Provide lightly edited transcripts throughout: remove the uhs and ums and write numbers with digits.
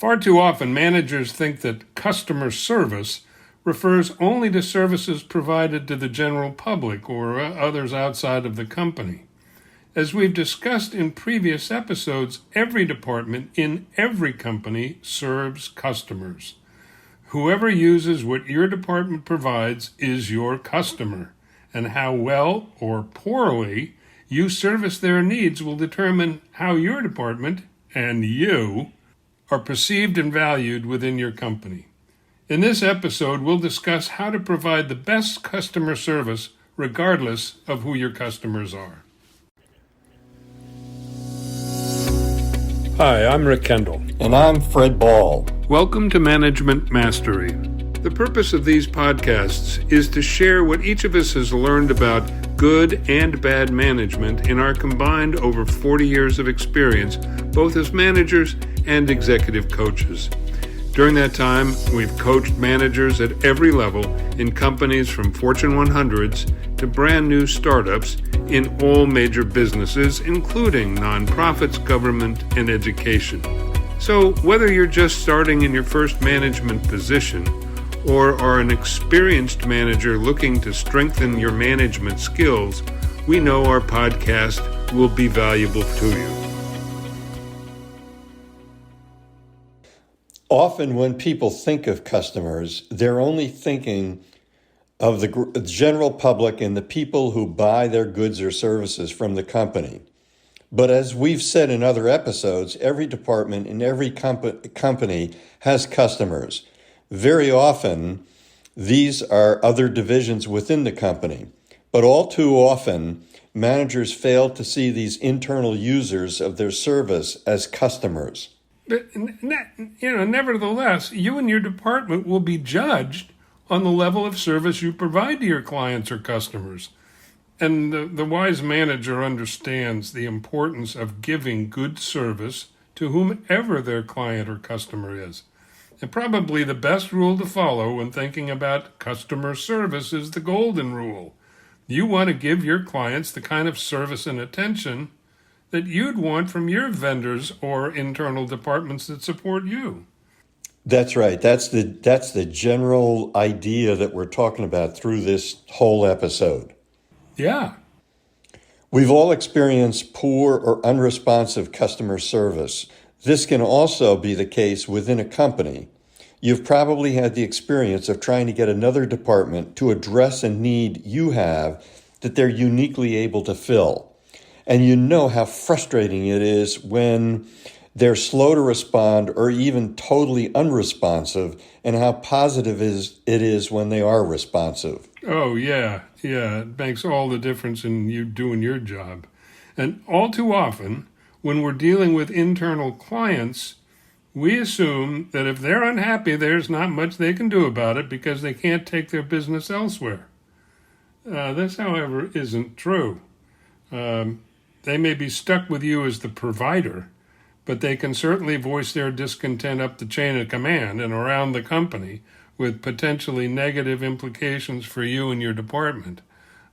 Far too often, managers think that customer service refers only to services provided to the general public or others outside of the company. As we've discussed in previous episodes, every department in every company serves customers. Whoever uses what your department provides is your customer, and how well or poorly you service their needs will determine how your department and you are perceived and valued within your company. In this episode, we'll discuss how to provide the best customer service regardless of who your customers are. Hi, I'm Rick Kendall. And I'm Fred Ball. Welcome to Management Mastery. The purpose of these podcasts is to share what each of us has learned about good and bad management in our combined over 40 years of experience, both as managers and executive coaches. During that time, we've coached managers at every level in companies from Fortune 100s to brand new startups in all major businesses, including nonprofits, government, and education. So whether you're just starting in your first management position or are an experienced manager looking to strengthen your management skills, we know our podcast will be valuable to you. Often when people think of customers, they're only thinking of the general public and the people who buy their goods or services from the company. But as we've said in other episodes, every department in every company has customers. Very often, these are other divisions within the company. But all too often, managers fail to see these internal users of their service as customers. But, nevertheless, you and your department will be judged on the level of service you provide to your clients or customers. And the wise manager understands the importance of giving good service to whomever their client or customer is. And probably the best rule to follow when thinking about customer service is the golden rule. You want to give your clients the kind of service and attention that you'd want from your vendors or internal departments that support you. That's right. That's the general idea that we're talking about through this whole episode. Yeah. We've all experienced poor or unresponsive customer service. This can also be the case within a company. You've probably had the experience of trying to get another department to address a need you have that they're uniquely able to fill. And you know how frustrating it is when they're slow to respond or even totally unresponsive, and how positive it is when they are responsive. Oh, yeah. It makes all the difference in you doing your job. And all too often, when we're dealing with internal clients, we assume that if they're unhappy, there's not much they can do about it because they can't take their business elsewhere. This, however, isn't true. They may be stuck with you as the provider, but they can certainly voice their discontent up the chain of command and around the company with potentially negative implications for you and your department.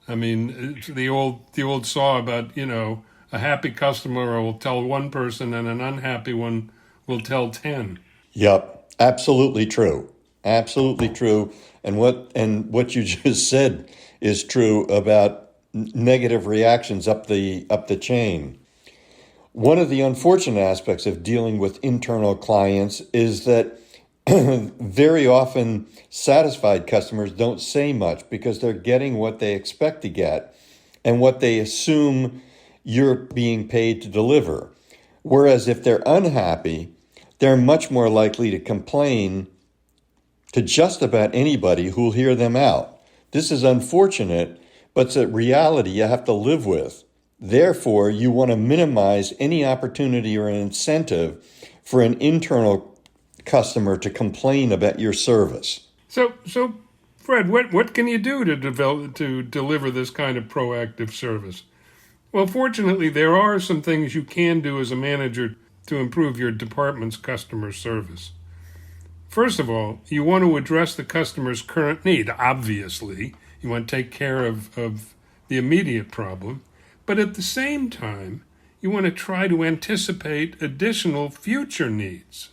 I mean, it's the old saw about, a happy customer will tell one person and an unhappy one will tell 10. Yep, absolutely true. Absolutely true. And what you just said is true about negative reactions up the chain. One of the unfortunate aspects of dealing with internal clients is that very often satisfied customers don't say much because they're getting what they expect to get and what they assume you're being paid to deliver. Whereas if they're unhappy, they're much more likely to complain to just about anybody who'll hear them out. This is unfortunate, but it's a reality you have to live with. Therefore, you want to minimize any opportunity or an incentive for an internal customer to complain about your service. So Fred, what can you do to deliver this kind of proactive service? Well, fortunately, there are some things you can do as a manager to improve your department's customer service. First of all, you want to address the customer's current need. Obviously, you want to take care of the immediate problem. But at the same time, you want to try to anticipate additional future needs.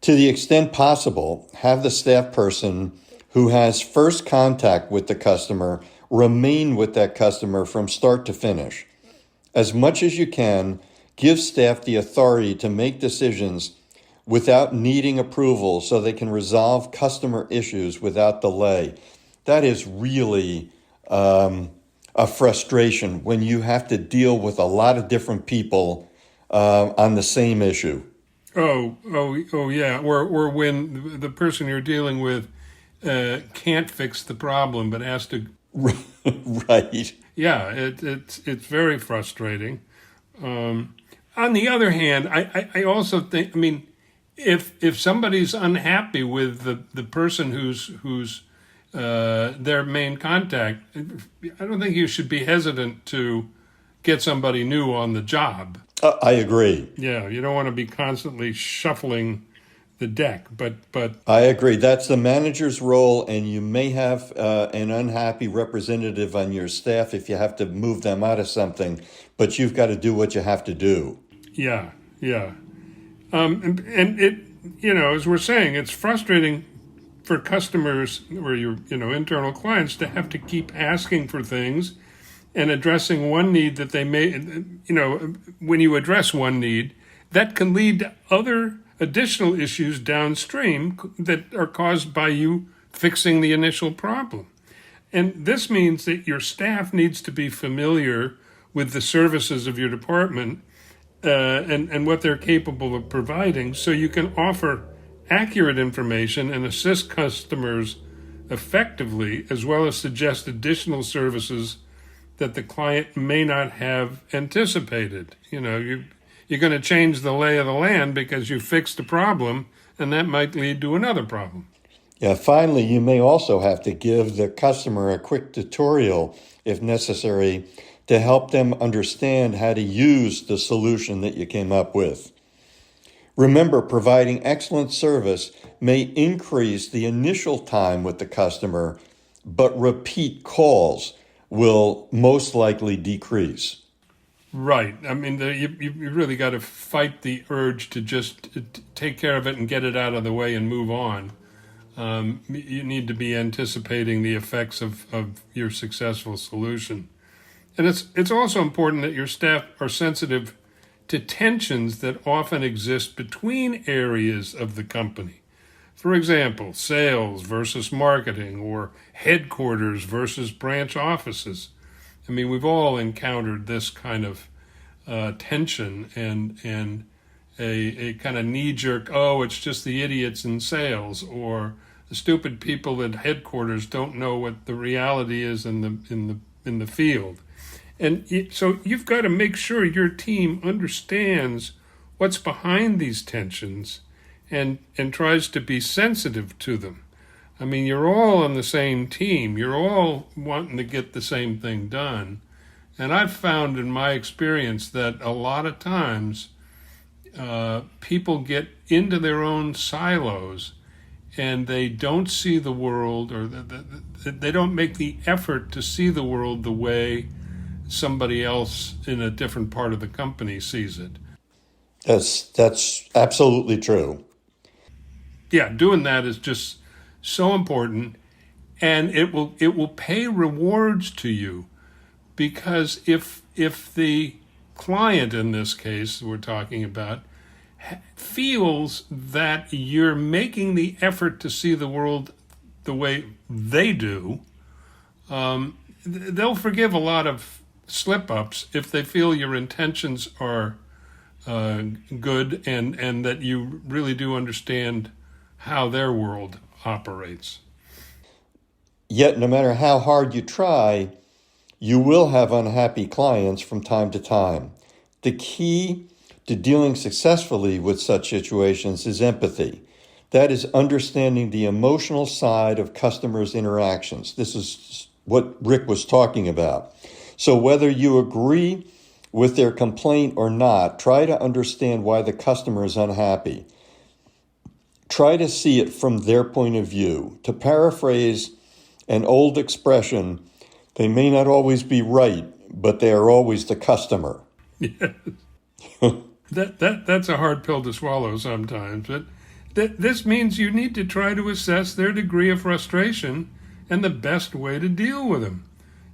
To the extent possible, have the staff person who has first contact with the customer remain with that customer from start to finish. As much as you can, give staff the authority to make decisions without needing approval so they can resolve customer issues without delay. That is really a frustration when you have to deal with a lot of different people on the same issue. Yeah. Or when the person you're dealing with can't fix the problem but has to. Right. Yeah, it's very frustrating. On the other hand, I also think, I mean, if somebody's unhappy with the person who's their main contact, I don't think you should be hesitant to get somebody new on the job. I agree. Yeah, you don't want to be constantly shuffling the deck, but I agree. That's the manager's role, and you may have an unhappy representative on your staff if you have to move them out of something, but you've got to do what you have to do. Yeah. And it, as we're saying, it's frustrating for customers or your, internal clients to have to keep asking for things and addressing one need that they may, when you address one need, that can lead to other additional issues downstream that are caused by you fixing the initial problem. And this means that your staff needs to be familiar with the services of your department and what they're capable of providing, so you can offer accurate information and assist customers effectively, as well as suggest additional services that the client may not have anticipated. You're going to change the lay of the land because you fixed a problem, and that might lead to another problem. Yeah, finally, you may also have to give the customer a quick tutorial, if necessary, to help them understand how to use the solution that you came up with. Remember, providing excellent service may increase the initial time with the customer, but repeat calls will most likely decrease. Right. I mean, you really got to fight the urge to just take care of it and get it out of the way and move on. You need to be anticipating the effects of your successful solution. And it's also important that your staff are sensitive to tensions that often exist between areas of the company. For example, sales versus marketing, or headquarters versus branch offices. I mean, we've all encountered this kind of tension and a kind of knee-jerk, it's just the idiots in sales, or the stupid people at headquarters don't know what the reality is in the field. And so you've got to make sure your team understands what's behind these tensions and tries to be sensitive to them. I mean, you're all on the same team. You're all wanting to get the same thing done. And I've found in my experience that a lot of times people get into their own silos and they don't see the world, or they don't make the effort to see the world the way somebody else in a different part of the company sees it. That's absolutely true. Yeah, doing that is just so important, and it will pay rewards to you, because if the client, in this case we're talking about, feels that you're making the effort to see the world the way they do, they'll forgive a lot of slip-ups if they feel your intentions are good and that you really do understand how their world operates. Yet, no matter how hard you try, you will have unhappy clients from time to time. The key to dealing successfully with such situations is empathy. That is understanding the emotional side of customers' interactions. This is what Rick was talking about. So whether you agree with their complaint or not, try to understand why the customer is unhappy. Try to see it from their point of view. To paraphrase an old expression, they may not always be right, but they are always the customer. Yes. That's a hard pill to swallow sometimes, but This means you need to try to assess their degree of frustration and the best way to deal with them.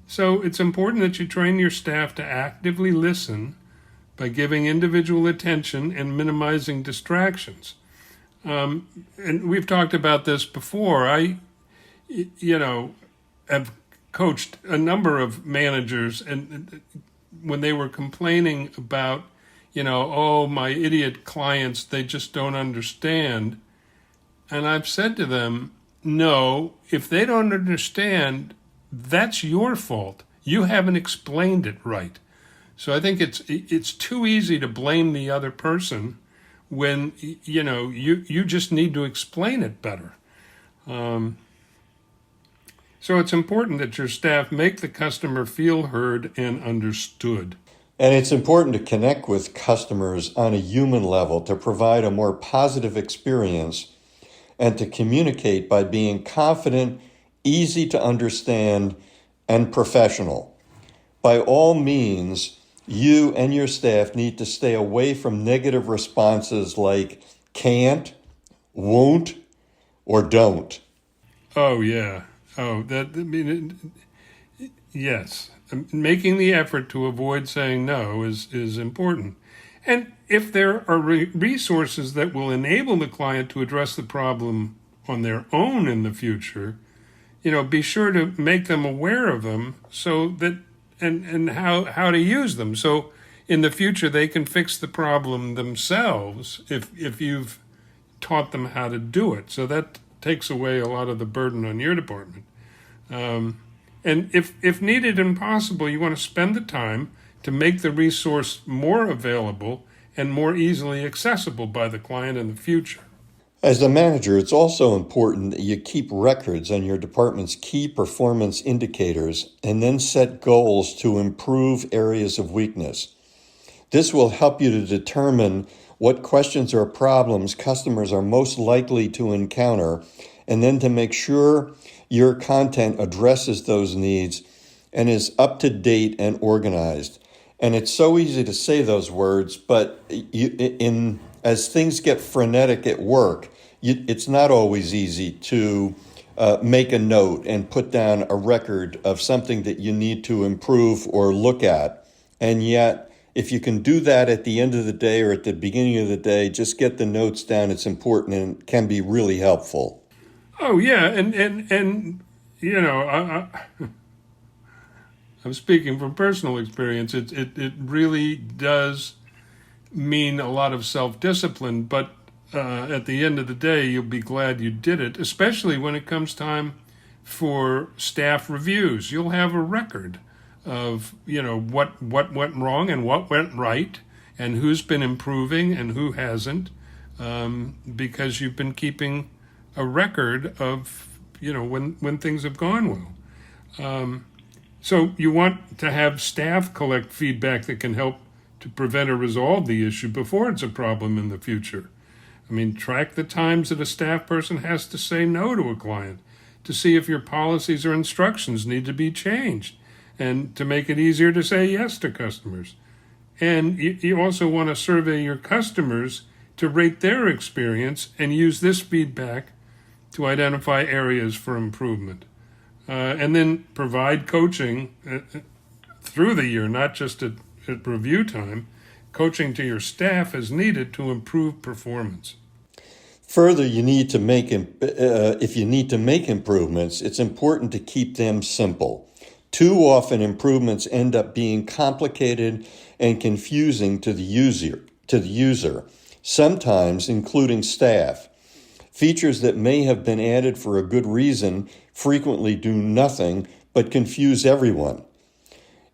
So it's important that you train your staff to actively listen by giving individual attention and minimizing distractions. And we've talked about this before. I have coached a number of managers, and when they were complaining about, oh, my idiot clients, they just don't understand. And I've said to them, no, if they don't understand, that's your fault. You haven't explained it right. So I think it's too easy to blame the other person when, you just need to explain it better. So it's important that your staff make the customer feel heard and understood. And it's important to connect with customers on a human level to provide a more positive experience and to communicate by being confident, easy to understand, and professional. By all means, you and your staff need to stay away from negative responses like can't, won't, or don't. Oh, yeah. Yes. Making the effort to avoid saying no is important. And if there are resources that will enable the client to address the problem on their own in the future, be sure to make them aware of them so that and how to use them. So in the future they can fix the problem themselves if you've taught them how to do it. So that takes away a lot of the burden on your department. And if needed and possible, you want to spend the time to make the resource more available and more easily accessible by the client in the future. As the manager, it's also important that you keep records on your department's key performance indicators and then set goals to improve areas of weakness. This will help you to determine what questions or problems customers are most likely to encounter, and then to make sure your content addresses those needs and is up to date and organized. And it's so easy to say those words, but as things get frenetic at work, it's not always easy to make a note and put down a record of something that you need to improve or look at. And yet, if you can do that at the end of the day or at the beginning of the day, just get the notes down. It's important and can be really helpful. Oh, yeah. And I'm speaking from personal experience. It really does mean a lot of self-discipline, but at the end of the day, you'll be glad you did it, especially when it comes time for staff reviews. You'll have a record of, what went wrong and what went right and who's been improving and who hasn't, because you've been keeping a record of, when things have gone well. So you want to have staff collect feedback that can help to prevent or resolve the issue before it's a problem in the future. Track the times that a staff person has to say no to a client to see if your policies or instructions need to be changed and to make it easier to say yes to customers. And you also want to survey your customers to rate their experience and use this feedback to identify areas for improvement. And then provide coaching through the year, not just at review time, coaching to your staff as needed to improve performance. Further, if you need to make improvements, it's important to keep them simple. Too often, improvements end up being complicated and confusing to the user, sometimes including staff. Features that may have been added for a good reason frequently do nothing but confuse everyone.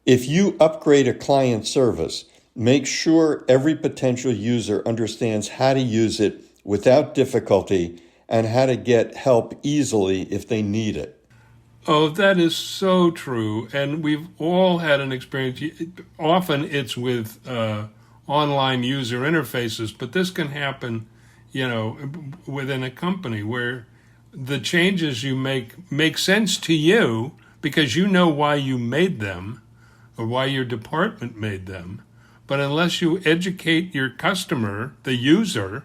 If you upgrade a client service, make sure every potential user understands how to use it without difficulty and how to get help easily if they need it. Oh, that is so true. And we've all had an experience. Often it's with online user interfaces, but this can happen, within a company where the changes you make sense to you because you know why you made them or why your department made them. But unless you educate your customer, the user,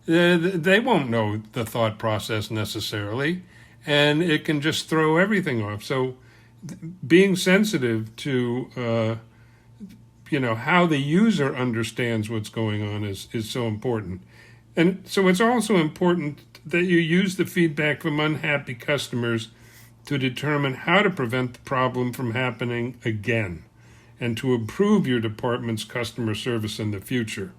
They won't know the thought process necessarily, and it can just throw everything off. So being sensitive to how the user understands what's going on is so important. And so it's also important that you use the feedback from unhappy customers to determine how to prevent the problem from happening again and to improve your department's customer service in the future.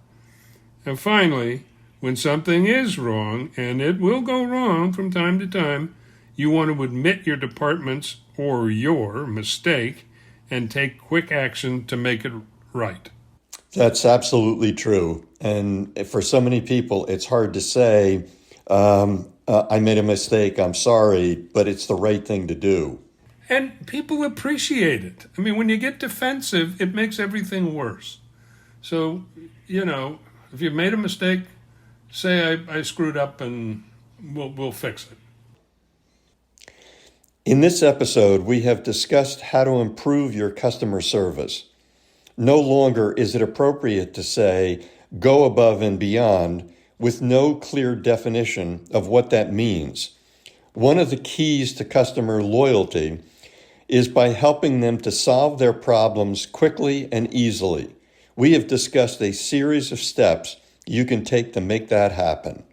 And finally, when something is wrong, and it will go wrong from time to time, you want to admit your department's or your mistake and take quick action to make it right. That's absolutely true. And for so many people, it's hard to say, I made a mistake, I'm sorry, but it's the right thing to do. And people appreciate it. I mean, when you get defensive, it makes everything worse. So, if you've made a mistake, say I screwed up and we'll fix it. In this episode, we have discussed how to improve your customer service. No longer is it appropriate to say, go above and beyond, with no clear definition of what that means. One of the keys to customer loyalty is by helping them to solve their problems quickly and easily. We have discussed a series of steps you can take to make that happen.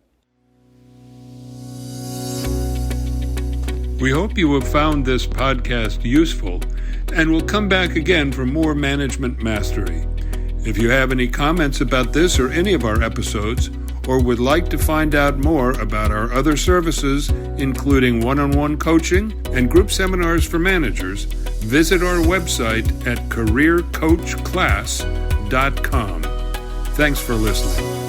We hope you have found this podcast useful and will come back again for more Management Mastery. If you have any comments about this or any of our episodes, or would like to find out more about our other services, including one-on-one coaching and group seminars for managers, visit our website at careercoachclass.com. Thanks for listening.